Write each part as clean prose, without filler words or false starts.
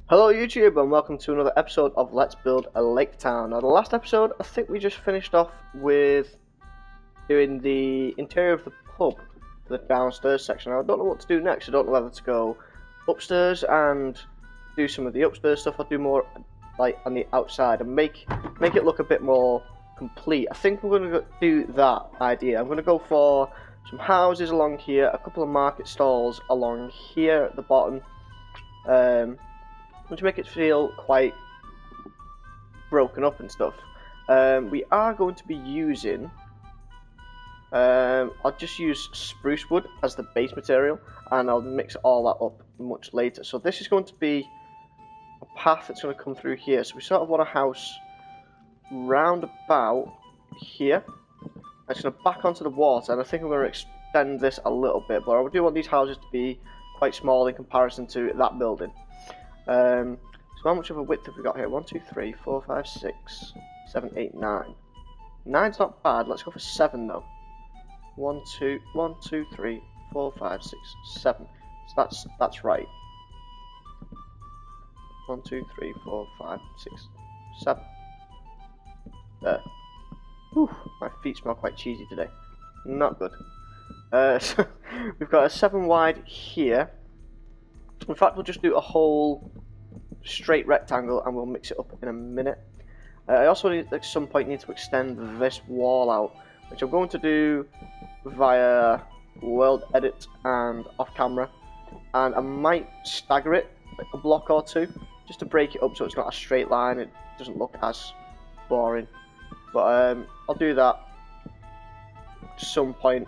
Hello YouTube and welcome to another episode of Let's Build a Lake Town. Now the last episode I think we just finished off with doing the interior of the pub for the downstairs section. I don't know what to do next. I don't know whether to go upstairs and do some of the upstairs stuff or do more like on the outside and make it look a bit more complete. I think I'm going to do that idea. I'm going to go for some houses along here, a couple of market stalls along here at the bottom. To make it feel quite broken up and stuff. We are going to be using, I'll just use spruce wood as the base material and I'll mix all that up much later. So this is going to be a path that's going to come through here. So we sort of want a house round about here. It's going to back onto the water and I think I'm going to extend this a little bit, but I do want these houses to be quite small in comparison to that building. So how much of a width have we got here? 1, 2, 3, 4, 5, 6, 7, 8, 9. 9's not bad. Let's go for 7 though. 1, 2, 3, 4, 5, 6, 7. So that's right. 1, 2, 3, 4, 5, 6, 7. There. Whew, my feet smell quite cheesy today. Not good. So we've got a 7 wide here. In fact, we'll just do a whole straight rectangle and we'll mix it up in a minute. I also at some point need to extend this wall out, which I'm going to do via world edit and off camera, and I might stagger it like a block or two just to break it up so it's not a straight line, it doesn't look as boring. But I'll do that at some point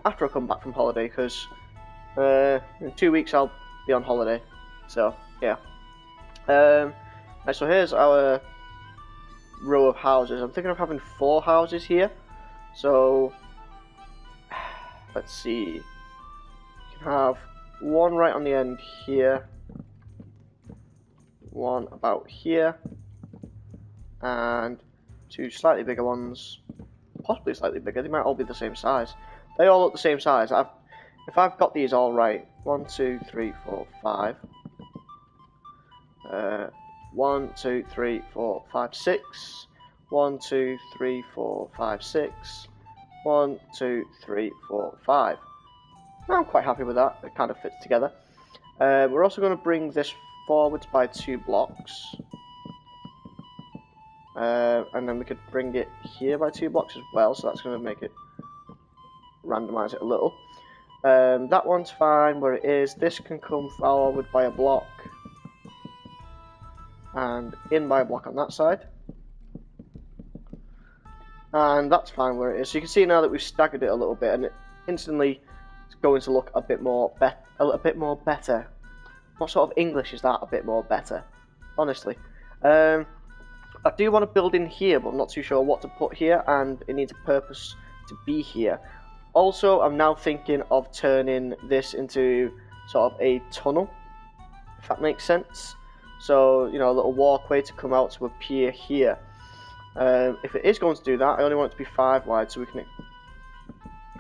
after I come back from holiday, because in 2 weeks I'll be on holiday, so yeah. Right, so here's our row of houses. I'm thinking of having 4 houses here, so let's see, you can have one right on the end here, one about here, and 2 slightly bigger ones, possibly slightly bigger. They might all be the same size. They all look the same size. If I've got these all right, 1, 2, 3, 4, 5. 1, 2, 3, 4, 5, 6. 1, 2, 3, 4, 5, 6. 1, 2, 3, 4, 5. I'm quite happy with that. It kind of fits together. We're also going to bring this forwards by 2 blocks. And then we could bring it here by 2 blocks as well, so that's going to make it randomize it a little. That one's fine where it is. This can come forward by a block and in by a block on that side, and that's fine where it is. So you can see now that we've staggered it a little bit, and it instantly is going to look a bit more better. What sort of English is that? A bit more better, honestly. I do want to build in here, but I'm not too sure what to put here, and it needs a purpose to be here. Also, I'm now thinking of turning this into sort of a tunnel, if that makes sense. So, you know, a little walkway to come out to appear here. If it is going to do that, I only want it to be 5 wide, so we can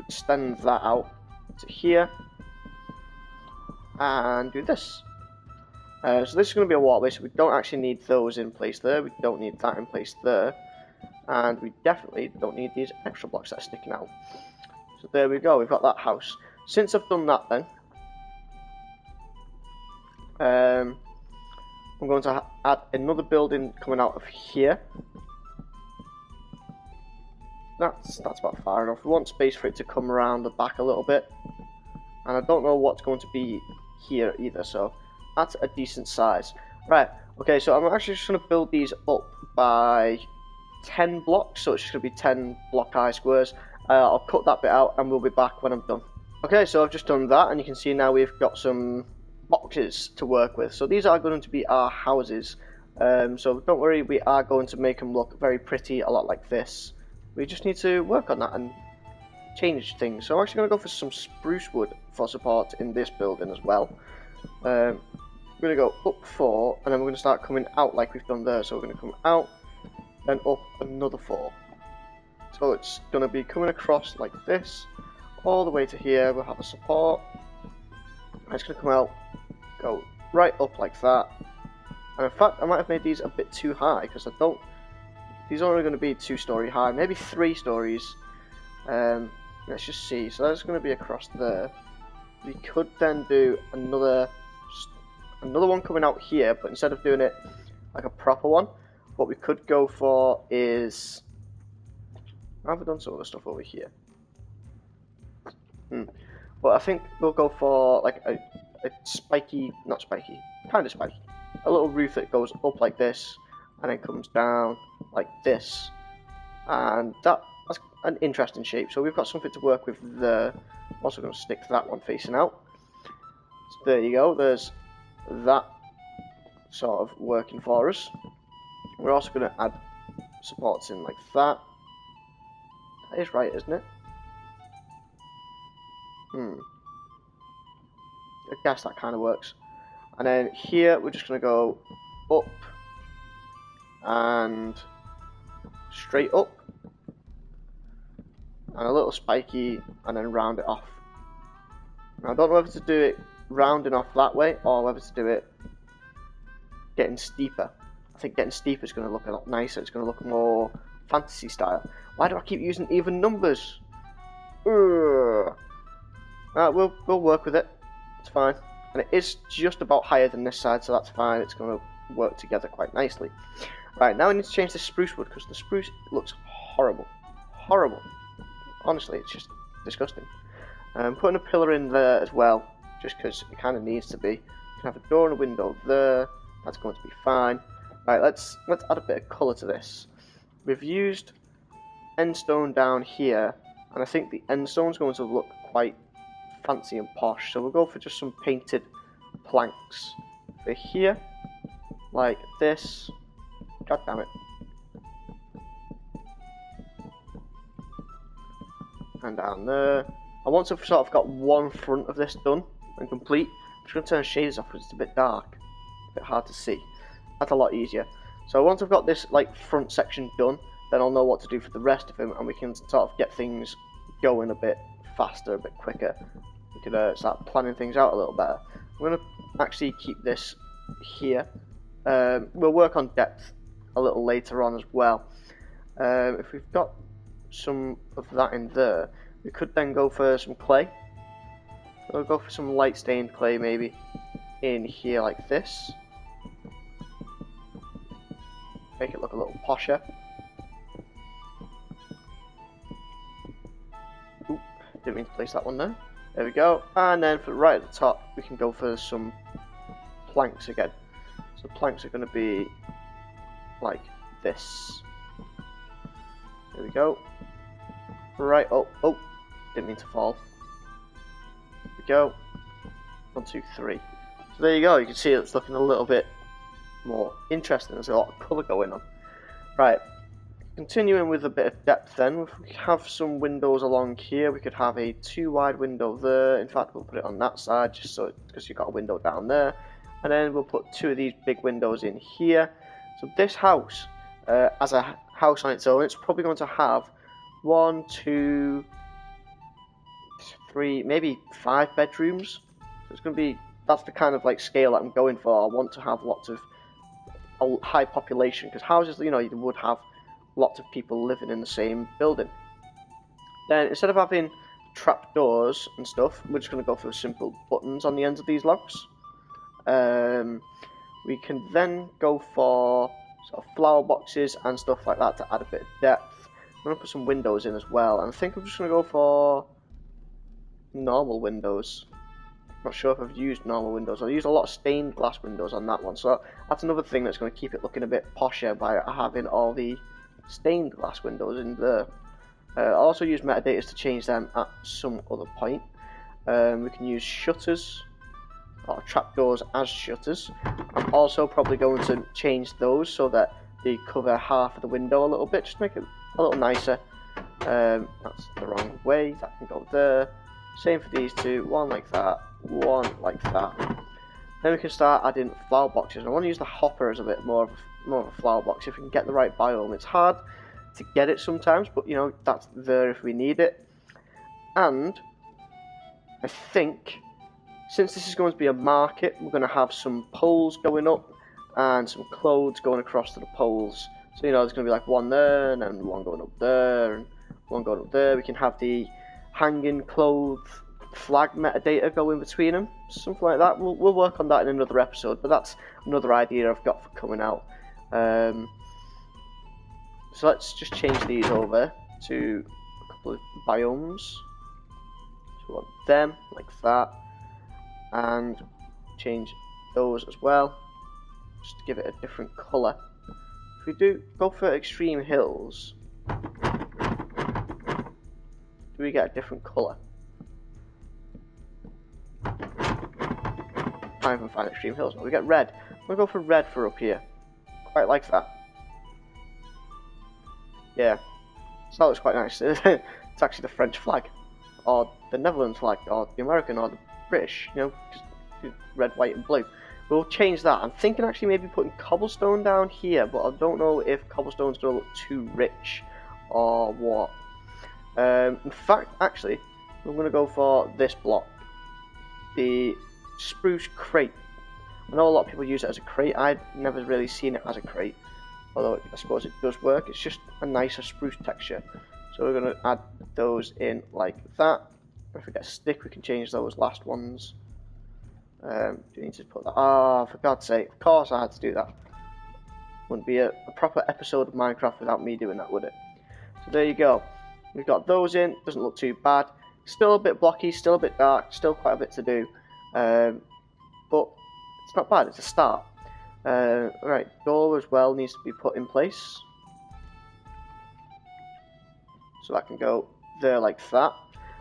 extend that out to here and do this. So this is going to be a walkway, so we don't actually need those in place there. We don't need that in place there, and we definitely don't need these extra blocks that are sticking out. So there we go, we've got that house. Since I've done that then, I'm going to add another building coming out of here. That's about far enough. We want space for it to come around the back a little bit. And I don't know what's going to be here either, so that's a decent size. Right, okay, so I'm actually just going to build these up by 10 blocks, so it's just going to be 10 block high squares. I'll cut that bit out and we'll be back when I'm done. Okay, so I've just done that, and you can see now we've got some boxes to work with. So these are going to be our houses. So don't worry, we are going to make them look very pretty, a lot like this. We just need to work on that and change things. So I'm actually going to go for some spruce wood for support in this building as well. We're going to go up 4, and then we're going to start coming out like we've done there. So we're going to come out, then up another 4. So it's going to be coming across like this, all the way to here. We'll have a support. And it's going to come out, go right up like that, And in fact, I might have made these a bit too high, because I don't... These are only going to be 2-story high, maybe 3 stories. Let's just see. So that's going to be across there. We could then do another one coming out here, but instead of doing it like a proper one, what we could go for is... I haven't done some of the stuff over here. But I think we'll go for like a spiky, not spiky, kind of spiky. A little roof that goes up like this and then comes down like this. And that's an interesting shape. So we've got something to work with there. I'm also going to stick to that one facing out. So there you go. There's that sort of working for us. We're also going to add supports in like that. That is right, isn't it? I guess that kind of works. And then here we're just going to go up and straight up and a little spiky and then round it off. Now I don't know whether to do it rounding off that way or whether to do it getting steeper. I think getting steeper is going to look a lot nicer. It's going to look more fantasy style. Why do I keep using even numbers? We'll work with it. It's fine. And it is just about higher than this side, so that's fine. It's going to work together quite nicely. Right, now we need to change the spruce wood, because the spruce looks horrible. Horrible. Honestly, it's just disgusting. Putting a pillar in there as well, just because it kind of needs to be. You can have a door and a window there. That's going to be fine. Right, let's add a bit of colour to this. We've used end stone down here, and I think the end stone is going to look quite fancy and posh, so we'll go for just some painted planks for here, like this. God damn it. And down there. And once I've sort of got one front of this done and complete, I'm just going to turn shaders off because it's a bit dark, a bit hard to see. That's a lot easier. So once I've got this like front section done, then I'll know what to do for the rest of him, and we can sort of get things going a bit faster, a bit quicker. We can start planning things out a little better. I'm going to actually keep this here. We'll work on depth a little later on as well. If we've got some of that in there, we could then go for some clay. We'll go for some light stained clay maybe in here like this. Make it look a little posher. Oop, didn't mean to place that one there. There we go. And then for right at the top, we can go for some planks again. So planks are going to be like this. There we go. Right, oh, didn't mean to fall. There we go. 1, 2, 3. So there you go, you can see it's looking a little bit more interesting. There's a lot of colour going on. Right, continuing with a bit of depth then, if we have some windows along here, we could have a 2 wide window there. In fact, we'll put it on that side, just so because you've got a window down there. And then we'll put 2 of these big windows in here. So this house, as a house on its own, it's probably going to have 1, 2, 3, maybe 5 bedrooms. So it's going to be, that's the kind of like scale that I'm going for. I want to have lots of a high population, because houses, you know, you would have lots of people living in the same building. Then instead of having trap doors and stuff, we're just going to go for simple buttons on the ends of these logs. We can then go for sort of flower boxes and stuff like that to add a bit of depth. I'm going to put some windows in as well, and I think I'm just going to go for normal windows. Not sure if I've used normal windows. I've used a lot of stained glass windows on that one, so that's another thing that's going to keep it looking a bit posher by having all the stained glass windows in there. I'll also use metadata to change them at some other point. We can use shutters or trapdoors as shutters. I'm also probably going to change those so that they cover half of the window a little bit, just to make it a little nicer. That's the wrong way, that can go there. Same for these 2, one like that, one like that. Then we can start adding flower boxes. I want to use the hopper as a bit more of a flower box if we can get the right biome. It's hard to get it sometimes, but you know, that's there if we need it. And I think, since this is going to be a market, we're going to have some poles going up, and some clothes going across to the poles. So you know there's going to be like one there, and then one going up there, and one going up there. We can have the hanging clothes flag metadata go in between them, something like that. We'll work on that in another episode, but that's another idea I've got for coming out. So let's just change these over to a couple of biomes. So we want them like that, and change those as well, just to give it a different colour. If we do go for extreme hills, do we get a different colour? Can't even find extreme hills. No, we get red. We'll go for red for up here. Quite like that. Yeah, so that looks quite nice. It's actually the French flag, or the Netherlands flag, or the American, or the British. You know, just red, white, and blue. We'll change that. I'm thinking actually maybe putting cobblestone down here, but I don't know if cobblestone's going to look too rich or what. In fact, actually, I'm going to go for this block, the spruce crate. I know a lot of people use it as a crate. I've never really seen it as a crate, although I suppose it does work. It's just a nicer spruce texture. So we're going to add those in like that. If we get a stick, we can change those last ones. Do you need to put that? Oh, for God's sake, of course I had to do that. Wouldn't be a proper episode of Minecraft without me doing that, would it? So there you go. We've got those in. Doesn't look too bad. Still a bit blocky, still a bit dark, still quite a bit to do. But it's not bad, it's a start. Right, door as well needs to be put in place. So that can go there like that.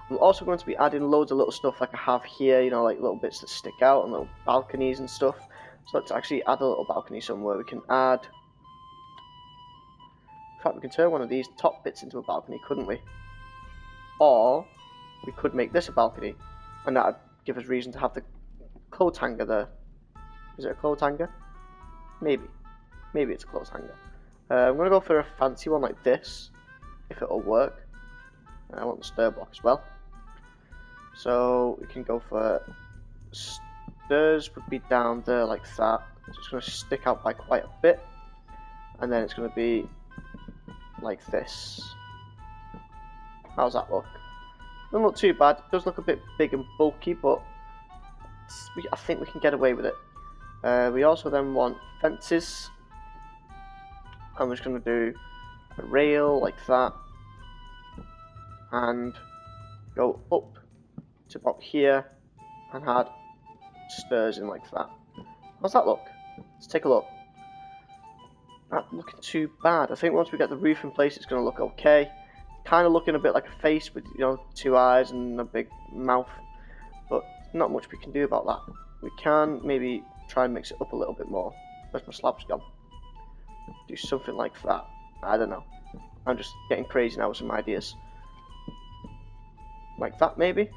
I'm also going to be adding loads of little stuff like I have here, you know, like little bits that stick out and little balconies and stuff. So let's actually add a little balcony somewhere. We can add... In fact, we can turn one of these top bits into a balcony, couldn't we? Or we could make this a balcony, and that would give us reason to have the clothes hanger there. Is it a clothes hanger? Maybe. Maybe it's a clothes hanger. I'm going to go for a fancy one like this, if it'll work. I want the stir block as well. So we can go for stairs would be down there like that. So it's going to stick out by quite a bit, and then it's going to be like this. How's that look? Doesn't look too bad. It does look a bit big and bulky, but I think we can get away with it. We also then want fences. I'm just going to do a rail like that, and go up to about here and add stairs in like that. How's that look? Let's take a look. Not looking too bad. I think once we get the roof in place, it's going to look okay. Kind of looking a bit like a face with, you know, 2 eyes and a big mouth, but not much we can do about that. We can maybe try and mix it up a little bit more. Where's my slabs gone? Do something like that. I don't know. I'm just getting crazy now with some ideas. Like that, maybe?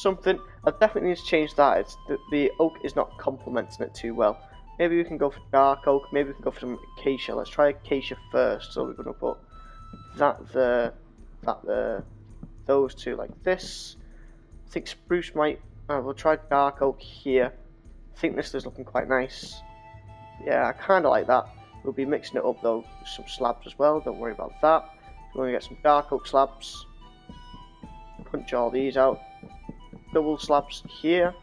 Something. I definitely need to change that. It's the oak is not complementing it too well. Maybe we can go for dark oak. Maybe we can go for some acacia. Let's try acacia first. So we're going to put that there, that there, those two like this. I think spruce might... we'll try dark oak here. I think this is looking quite nice. Yeah, I kind of like that. We'll be mixing it up though with some slabs as well. Don't worry about that. We're going to get some dark oak slabs. Punch all these out. Double slabs here,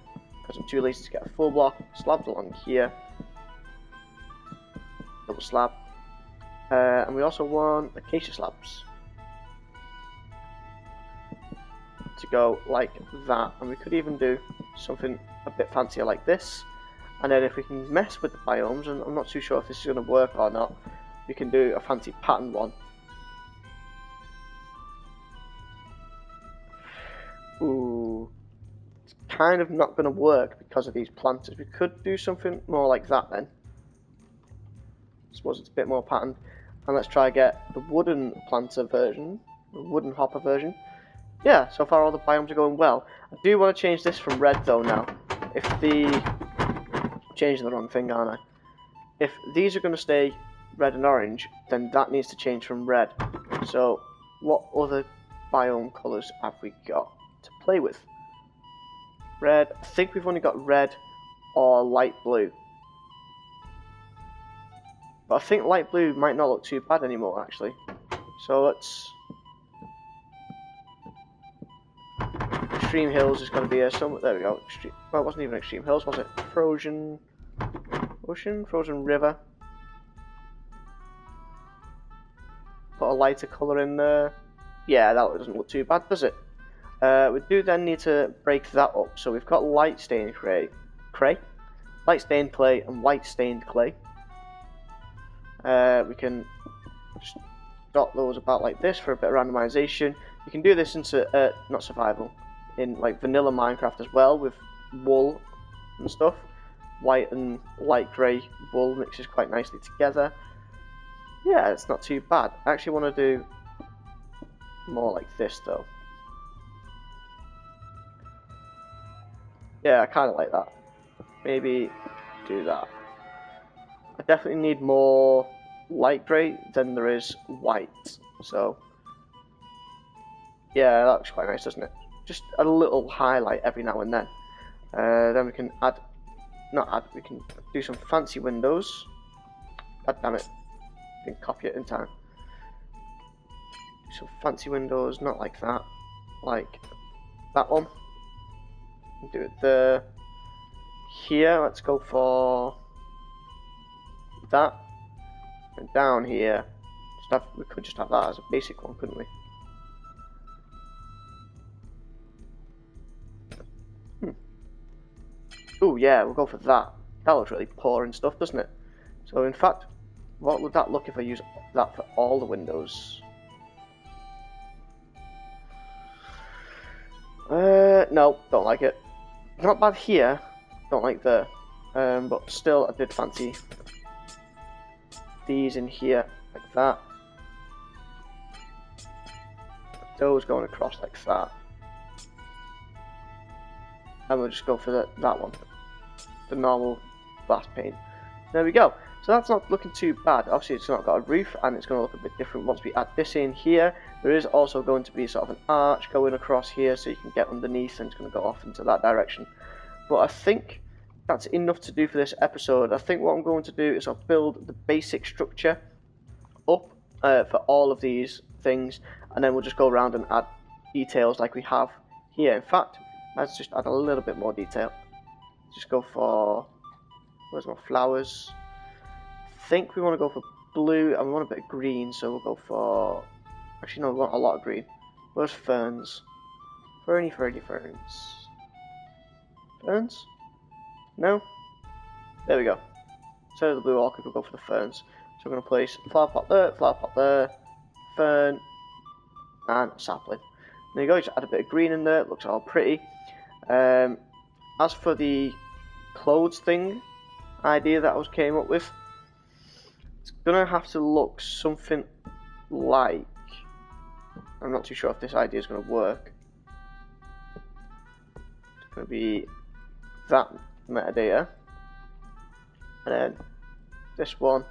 because I'm too lazy to get a full block. Slabs along here. Double slab. And we also want acacia slabs to go like that. And we could even do something a bit fancier like this. And then if we can mess with the biomes, and I'm not too sure if this is going to work or not, we can do a fancy pattern one. Ooh, it's kind of not going to work because of these planters. We could do something more like that then. I suppose it's a bit more patterned. And let's try get the wooden planter version, the wooden hopper version. Yeah, so far all the biomes are going well. I do want to change this from red though now. If the... changing the wrong thing, aren't I? If these are going to stay red and orange, then that needs to change from red. So what other biome colours have we got to play with? Red. I think we've only got red or light blue. But I think light blue might not look too bad anymore, actually. So let's... Extreme Hills is going to be a some. There we go. Well, it wasn't even Extreme Hills, was it? Frozen Ocean, Frozen River. Put a lighter colour in there. Yeah, that doesn't look too bad, does it? We do then need to break that up. So we've got light stained clay, light stained clay, and white stained clay. We can just dot those about like this for a bit of randomization. You can do this into not survival, in like vanilla Minecraft as well, with wool and stuff. White and light grey wool mixes quite nicely together. Yeah, it's not too bad. I actually want to do more like this though. Yeah, I kind of like that. Maybe do that. I definitely need more light grey than there is white. So, yeah, that looks quite nice, doesn't it? Just a little highlight every now and then. Then we can add, we can do some fancy windows. God damn it. I can copy it in time. Some fancy windows, not like that. Like that one. Do it there. Here, let's go for that. And down here, we could just have that as a basic one, couldn't we? Oh yeah, we'll go for that. That looks really poor and stuff, doesn't it? So in fact, what would that look if I use that for all the windows? No, don't like it. Not bad here, don't like there. But still, I did fancy these in here, like that. Those going across like that. And we'll just go for that one. The normal glass pane. There we go. So that's not looking too bad. Obviously it's not got a roof and it's going to look a bit different once we add this in here. There is also going to be sort of an arch going across here so you can get underneath and it's going to go off into that direction. But I think that's enough to do for this episode. I think what I'm going to do is I'll build the basic structure up for all of these things and then we'll just go around and add details like we have here. In fact, let's just add a little bit more detail. Just go for, where's my flowers? I think we want to go for blue and we want a bit of green, so we'll go for, actually no, we want a lot of green. Where's ferns? Ferns? Ferns? No? There we go. Instead of the blue orchid, we'll go for the ferns. So we're going to place flower pot there, fern, and a sapling. There you go, just add a bit of green in there, it looks all pretty. As for the clothes thing idea that I came up with, it's gonna have to look something like, I'm not too sure if this idea is gonna work. It's gonna be that metadata, and then this one.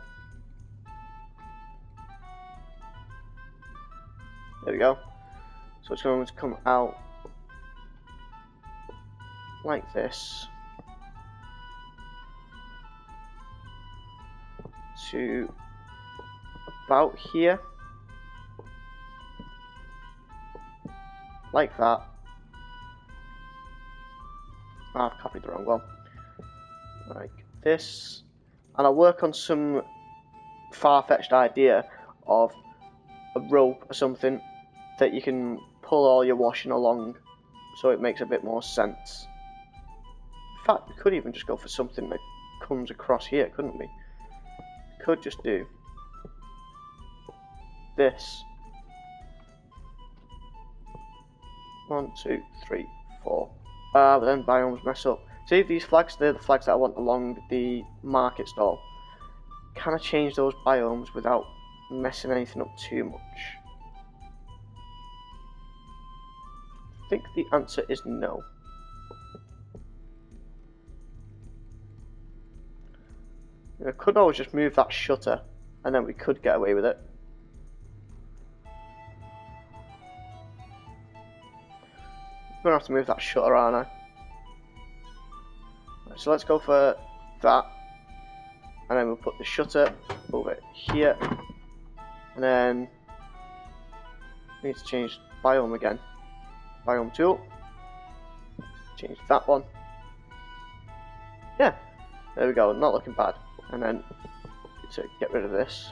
There we go. So it's going to come out like this to about here, like that. I've copied the wrong one. Like this, and I'll work on some far-fetched idea of a rope or something that you can pull all your washing along so it makes a bit more sense. In fact, we could even just go for something that comes across here, couldn't we? We could just do this. 1, 2, 3, 4. But then biomes mess up. See these flags? They're the flags that I want along the market stall. Can I change those biomes without messing anything up too much? I think the answer is no. I could always just move that shutter and then we could get away with it. I'm gonna have to move that shutter, aren't I? Right, so let's go for that. and then we'll put the shutter over here, and then we need to change biome again. Biome tool, change that one. Yeah, there we go, not looking bad. And then to get rid of this.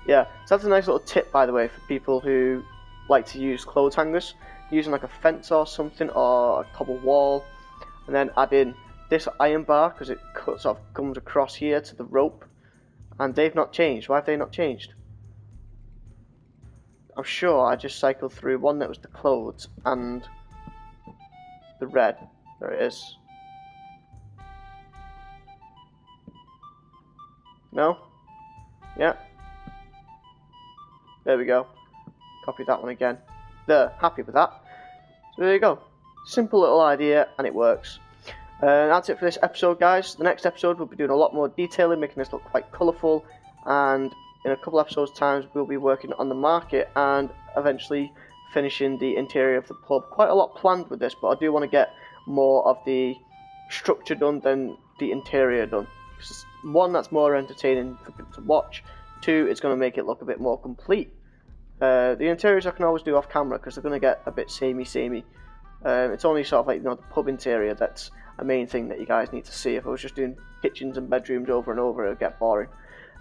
Yeah, so that's a nice little tip, by the way, for people who like to use clothes hangers, using like a fence or something, or a cobble wall, and then add in this iron bar, because it cuts off, comes across here to the rope, and they've not changed. Why have they not changed? I'm sure I just cycled through one that was the clothes and the red. There it is. No? Yeah. There we go. Copy that one again. There, happy with that. So there you go. Simple little idea, and it works. That's it for this episode, guys. The next episode we'll be doing a lot more detailing, making this look quite colourful, and in a couple episodes times we'll be working on the market and eventually finishing the interior of the pub. Quite a lot planned with this, but I do want to get more of the structure done than the interior done. One, that's more entertaining for people to watch. Two, it's going to make it look a bit more complete. The interiors I can always do off camera because they're going to get a bit samey. It's only sort of like, you know, the pub interior that's a main thing that you guys need to see. If I was just doing kitchens and bedrooms over and over, it would get boring.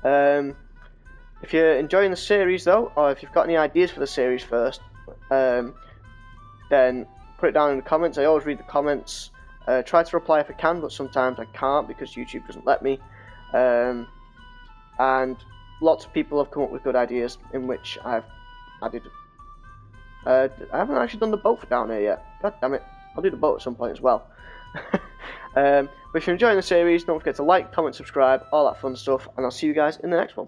If you're enjoying the series though, or if you've got any ideas for the series first, then put it down in the comments. I always read the comments. Try to reply if I can, but sometimes I can't because YouTube doesn't let me. And lots of people have come up with good ideas in which I've added. I haven't actually done the boat for down here yet. God damn it. I'll do the boat at some point as well. But if you're enjoying the series, don't forget to like, comment, subscribe, all that fun stuff, and I'll see you guys in the next one.